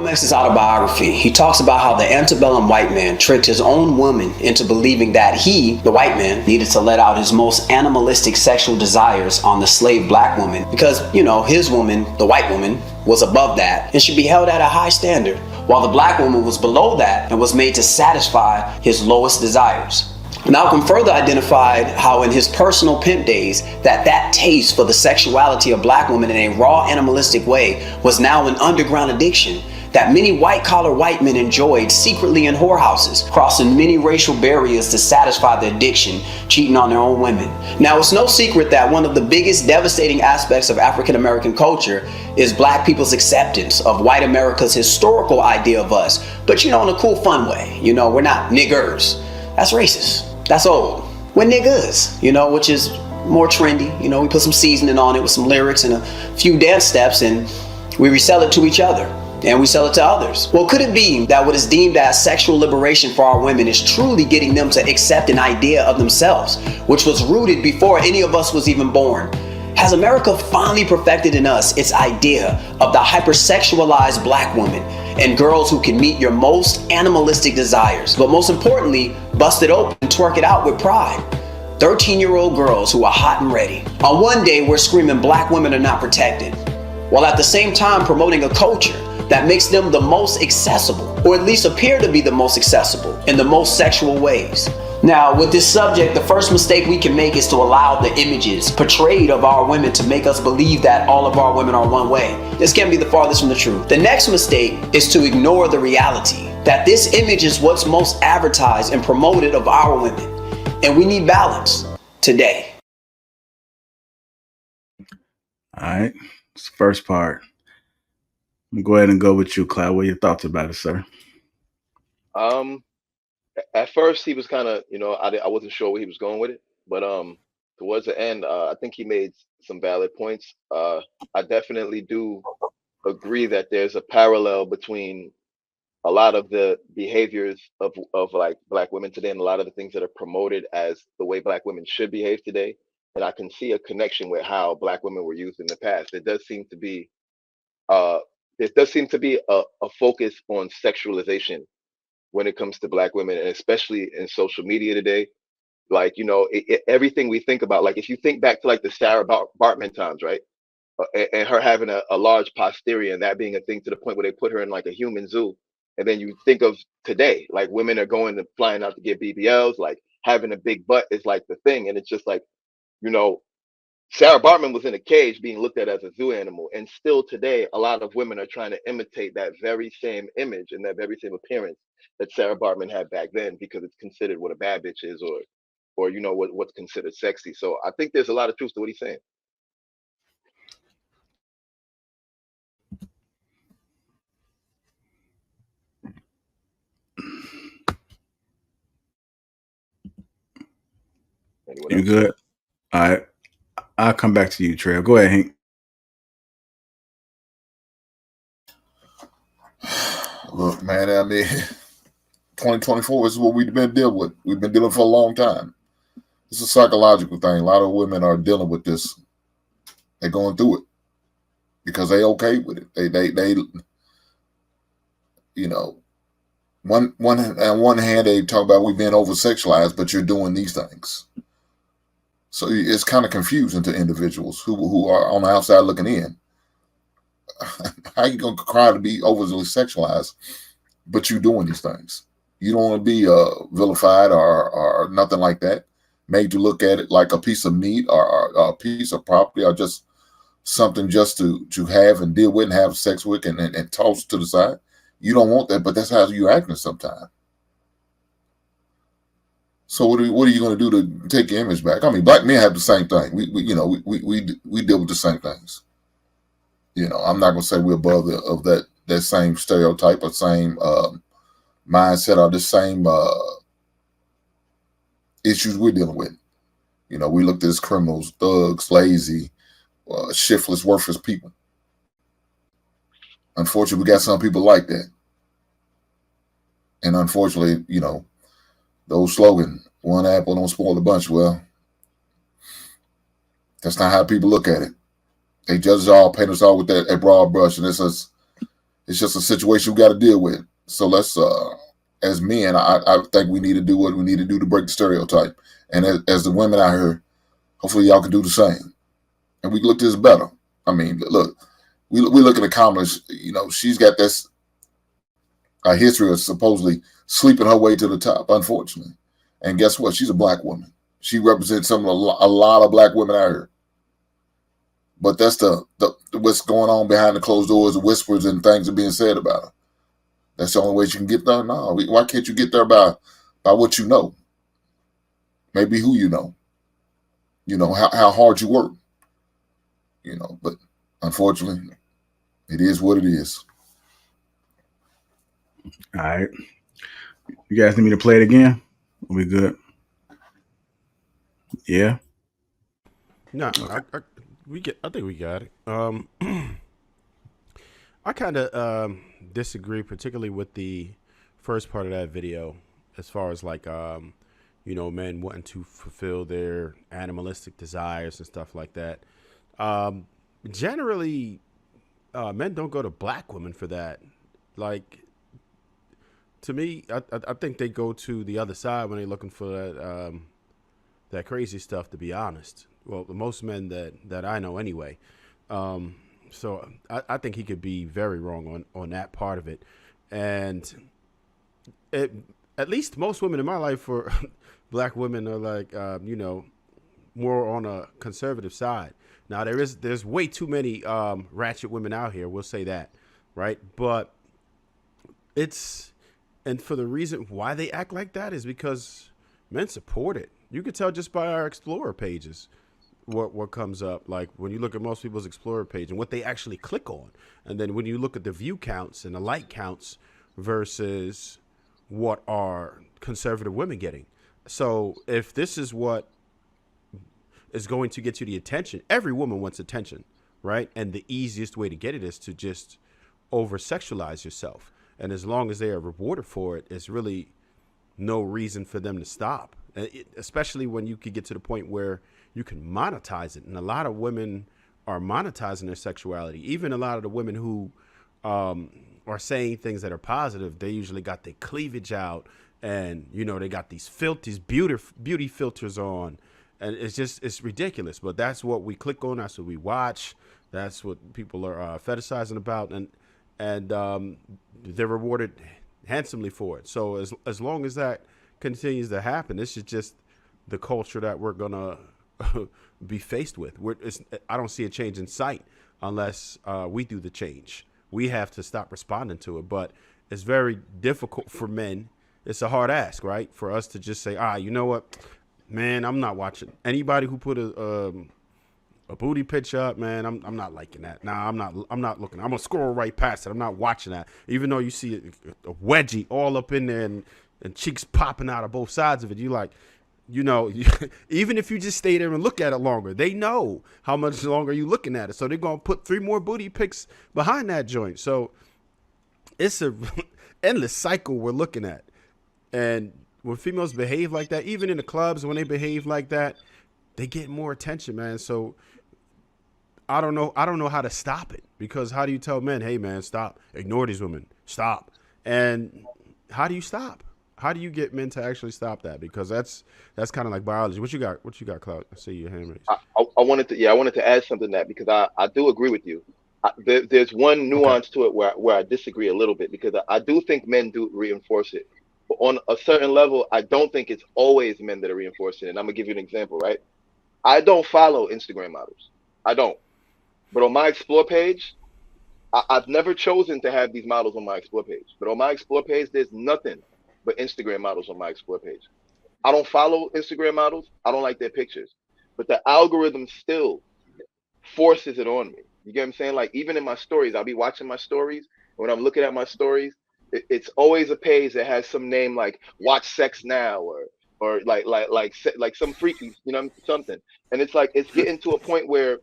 X's autobiography, he talks about how the antebellum white man tricked his own woman into believing that he, the white man, needed to let out his most animalistic sexual desires on the slave black woman because, his woman, the white woman, was above that and should be held at a high standard, while the black woman was below that and was made to satisfy his lowest desires. Malcolm further identified how in his personal pimp days that taste for the sexuality of black women in a raw animalistic way was now an underground addiction that many white-collar white men enjoyed secretly in whorehouses, crossing many racial barriers to satisfy the addiction, cheating on their own women. Now, it's no secret that one of the biggest devastating aspects of African American culture is black people's acceptance of white America's historical idea of us, but in a cool, fun way. We're not niggers. That's racist. That's old. We're niggas, which is more trendy. We put some seasoning on it with some lyrics and a few dance steps, and we resell it to each other. And we sell it to others. Well, could it be that what is deemed as sexual liberation for our women is truly getting them to accept an idea of themselves, which was rooted before any of us was even born? Has America finally perfected in us its idea of the hypersexualized black woman and girls who can meet your most animalistic desires, but most importantly, bust it open and twerk it out with pride? 13-year-old girls who are hot and ready. On one day, we're screaming black women are not protected, while at the same time promoting a culture that makes them the most accessible, or at least appear to be the most accessible in the most sexual ways. Now, with this subject, the first mistake we can make is to allow the images portrayed of our women to make us believe that all of our women are one way. This can be the farthest from the truth. The next mistake is to ignore the reality that this image is what's most advertised and promoted of our women, and we need balance today. All right, it's the first part. Go ahead and go with you, Cloud. What are your thoughts about it, sir? At first he was kind of, I wasn't sure where he was going with it, but towards the end, I think he made some valid points. I definitely do agree that there's a parallel between a lot of the behaviors of like black women today and a lot of the things that are promoted as the way black women should behave today. And I can see a connection with how black women were used in the past. There does seem to be a focus on sexualization when it comes to black women, and especially in social media today. Like, everything we think about, like if you think back to like the Sarah Bartman times, right? And her having a large posterior and that being a thing to the point where they put her in like a human zoo. And then you think of today, like women are going to flying out to get BBLs, like having a big butt is like the thing. And it's just like, Sarah Bartman was in a cage being looked at as a zoo animal. And still today, a lot of women are trying to imitate that very same image and that very same appearance that Sarah Bartman had back then, because it's considered what a bad bitch is, or what's considered sexy. So I think there's a lot of truth to what he's saying. You good? All right. I'll come back to you, Trail. Go ahead, Hank. Look, man, 2024 is what we've been dealing with. We've been dealing for a long time. It's a psychological thing. A lot of women are dealing with this. They're going through it because they okay with it. They on one hand, they talk about we being over-sexualized, but you're doing these things. So it's kind of confusing to individuals who are on the outside looking in. How you gonna cry to be overly sexualized, but you doing these things? You don't want to be vilified or nothing like that. Made to look at it like a piece of meat or a piece of property or just something just to have and deal with and have sex with and toss to the side. You don't want that, but that's how you're acting sometimes. So what are you going to do to take your image back? I mean, black men have the same thing. We deal with the same things. I'm not going to say we're above that same stereotype or same mindset or the same issues we're dealing with. We looked at as criminals, thugs, lazy, shiftless, worthless people. Unfortunately, we got some people like that. And unfortunately, the old slogan, one apple don't spoil the bunch. Well, that's not how people look at it. They judge us all, paint us all with that broad brush, and it's us, It's just a situation we got to deal with. So let's, as men, I think we need to do what we need to do to break the stereotype. And as the women out here, hopefully y'all can do the same. And we look this better. I mean, look, we look at Kamala. You know, she's got this a history of supposedly sleeping her way to the top, unfortunately. And guess what? She's a black woman. She represents a lot of black women out here. But that's the what's going on behind the closed doors, the whispers and things are being said about her. That's the only way she can get there. No, why can't you get there by what you know? Maybe who you know. You know how hard you work. You know, but unfortunately, it is what it is. All right. You guys need me to play it again? Are we good? Yeah. No, Okay. I think we got it. I kind of disagree, particularly with the first part of that video, as far as like men wanting to fulfill their animalistic desires and stuff like that. Generally, men don't go to black women for that. Like, to me, I think they go to the other side when they're looking for that crazy stuff. To be honest, well, most men that I know anyway. So I think he could be very wrong on that part of it, and at least most women in my life for black women are like more on a conservative side. Now there's way too many ratchet women out here. We'll say that, right? But and for the reason why they act like that is because men support it. You could tell just by our Explorer pages what comes up. Like when you look at most people's Explorer page and what they actually click on, and then when you look at the view counts and the like counts versus what are conservative women getting. So if this is what is going to get you the attention, every woman wants attention, right? And the easiest way to get it is to just over sexualize yourself. And as long as they are rewarded for it, it's really no reason for them to stop. Especially when you could get to the point where you can monetize it. And a lot of women are monetizing their sexuality. Even a lot of the women who are saying things that are positive, they usually got their cleavage out, and they got these beauty filters on, and it's ridiculous. But that's what we click on. That's what we watch. That's what people are fetishizing about, and they're rewarded handsomely for it. So as long as that continues to happen, this is just the culture that we're gonna be faced with. I don't see a change in sight unless we do the change. We have to stop responding to it, but it's very difficult for men. It's a hard ask, right? For us to just say, you know what, man, I'm not watching anybody who put a booty picture up, man. I'm not liking that. Nah, I'm not looking. I'm gonna scroll right past it. I'm not watching that. Even though you see a wedgie all up in there and cheeks popping out of both sides of it, you like, even if you just stay there and look at it longer, they know how much longer you looking at it. So they're going to put 3 more booty pics behind that joint. So it's a endless cycle we're looking at. And when females behave like that, even in the clubs, when they behave like that, they get more attention, man. So I don't know how to stop it, because how do you tell men, hey man, stop, ignore these women, stop? And how do you stop? How do you get men to actually stop that? Because that's kind of like biology. What you got, Cloud? I see your hand raised. I wanted to add something to that, because I do agree with you. There's one nuance to it where I disagree a little bit, because I do think men do reinforce it. But on a certain level, I don't think it's always men that are reinforcing it. And I'm gonna give you an example, right? I don't follow Instagram models. I don't. But on my Explore page, I've never chosen to have these models on my Explore page. But on my Explore page, there's nothing but Instagram models on my Explore page. I don't follow Instagram models. I don't like their pictures. But the algorithm still forces it on me. You get what I'm saying? Like, even in my stories, I'll be watching my stories. When I'm looking at my stories, it's always a page that has some name like "Watch Sex Now" or like some freaky, something. And it's like, it's getting to a point where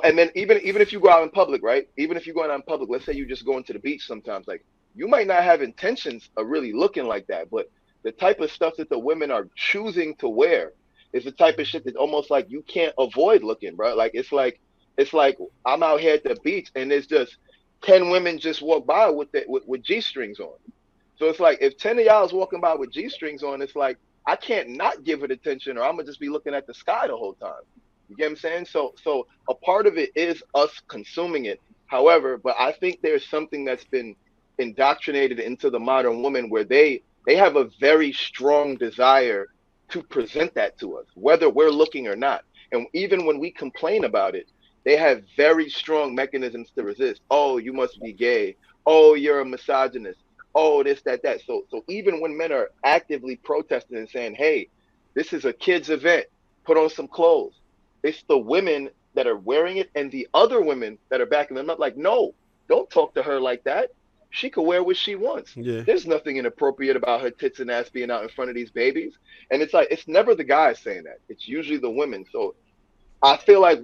and then even if you go out in public, right? Even if you're going out in public, let's say you just going to the beach sometimes, like, you might not have intentions of really looking like that, but the type of stuff that the women are choosing to wear is the type of shit that almost like you can't avoid looking, bro. Like it's like I'm out here at the beach and it's just 10 women just walk by with G-strings on. So it's like, if 10 of y'all is walking by with G-strings on, it's like, I can't not give it attention, or I'm gonna just be looking at the sky the whole time. You get what I'm saying? So a part of it is us consuming it. However, but I think there's something that's been indoctrinated into the modern woman where they have a very strong desire to present that to us, whether we're looking or not. And even when we complain about it, they have very strong mechanisms to resist. Oh, you must be gay. Oh, you're a misogynist. Oh, this, that, that. So even when men are actively protesting and saying, hey, this is a kid's event, put on some clothes, it's the women that are wearing it and the other women that are backing them up like, no, don't talk to her like that. She could wear what she wants. Yeah. There's nothing inappropriate about her tits and ass being out in front of these babies. And it's like, it's never the guys saying that. It's usually the women. So I feel like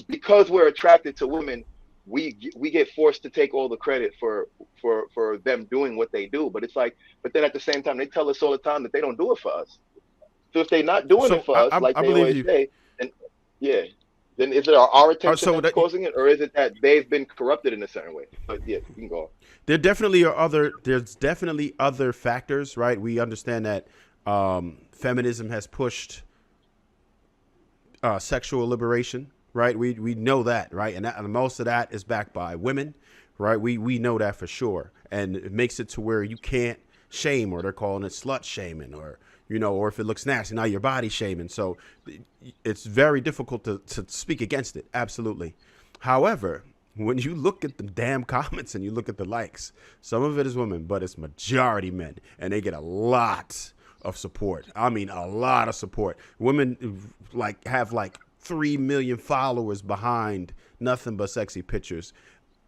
because we're attracted to women, we get forced to take all the credit for them doing what they do. But it's like, but then at the same time, they tell us all the time that they don't do it for us. So if they're not doing it for us, like I they believe always you. say, then yeah, then is it our attention So that's causing it, or is it that they've been corrupted in a certain way? But yeah, you can go on. There's definitely other factors, right? We understand that feminism has pushed sexual liberation, right? We know that, right? And most of that is backed by women, right? We know that for sure. And it makes it to where you can't shame, or they're calling it slut shaming, or, you know, or if it looks nasty, now you're body shaming. So it's very difficult to speak against it. Absolutely. However, when you look at the damn comments and you look at the likes, some of it is women, but it's majority men, and they get a lot of support. I mean, a lot of support. Women like have like 3 million followers behind nothing but sexy pictures.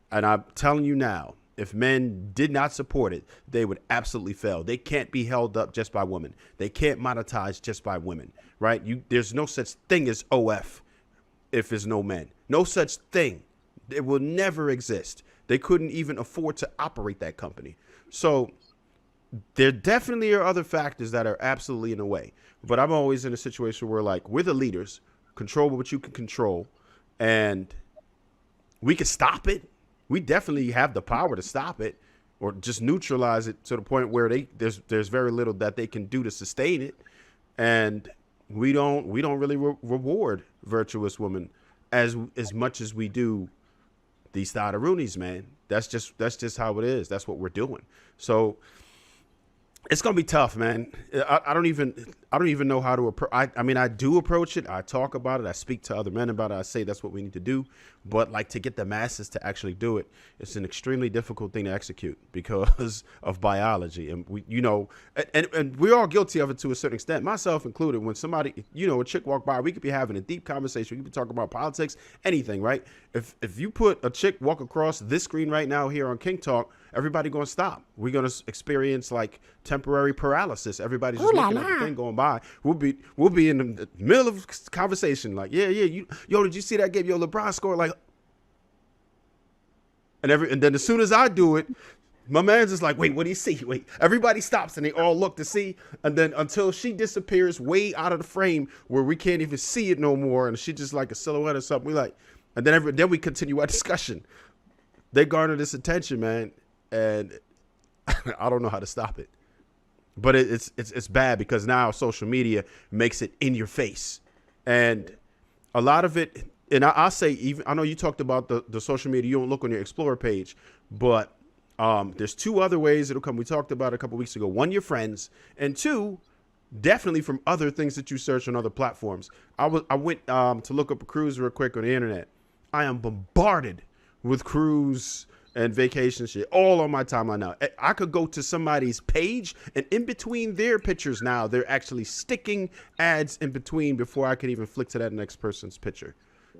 And I'm telling you now, if men did not support it, they would absolutely fail. They can't be held up just by women. They can't monetize just by women, right? There's no such thing as OF if there's no men. No such thing. It will never exist. They couldn't even afford to operate that company. So there definitely are other factors that are absolutely in the way. But I'm always in a situation where, like, we're the leaders, control what you can control, and we can stop it. We definitely have the power to stop it, or just neutralize it to the point where there's very little that they can do to sustain it. And we don't really reward virtuous women as much as we do these Thadaroonies, man. That's just how it is. That's what we're doing. So it's gonna be tough, man. I don't even know how to approach. I mean, I do approach it. I talk about it. I speak to other men about it. I say that's what we need to do. But like, to get the masses to actually do it, it's an extremely difficult thing to execute because of biology. And we, you know, and we're all guilty of it to a certain extent, myself included. When somebody, you know, a chick walk by, we could be having a deep conversation. We could be talking about politics, anything, right? If you put a chick walk across this screen right now here on King Talk, everybody gonna stop. We're gonna experience like temporary paralysis. Everybody's just looking at the thing going by. We'll be in the middle of conversation, like, yeah, yo, did you see that game? Yo, LeBron scored, like, and then as soon as I do it, my man's just like, wait, what do you see? Wait, everybody stops and they all look to see, and then until she disappears way out of the frame where we can't even see it no more, and she just like a silhouette or something. We like, and then we continue our discussion. They garner this attention, man, and I don't know how to stop it. But it's bad because now social media makes it in your face, and a lot of it. And I'll say, even, I know you talked about the social media, you don't look on your Explorer page, but there's two other ways it'll come. We talked about it a couple weeks ago. One, your friends, and two, definitely from other things that you search on other platforms. I went to look up a cruise real quick on the internet. I am bombarded with cruise and vacation shit all on my timeline now. I could go to somebody's page, and in between their pictures now, they're actually sticking ads in between before I could even flick to that next person's picture.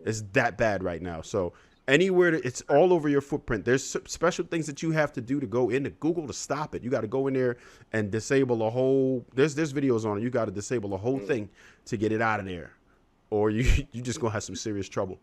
It's that bad right now. So anywhere, it's all over your footprint. There's special things that you have to do to go into Google to stop it. You got to go in there and disable a whole, there's videos on it. You got to disable a whole thing to get it out of there, or you just gonna have some serious trouble.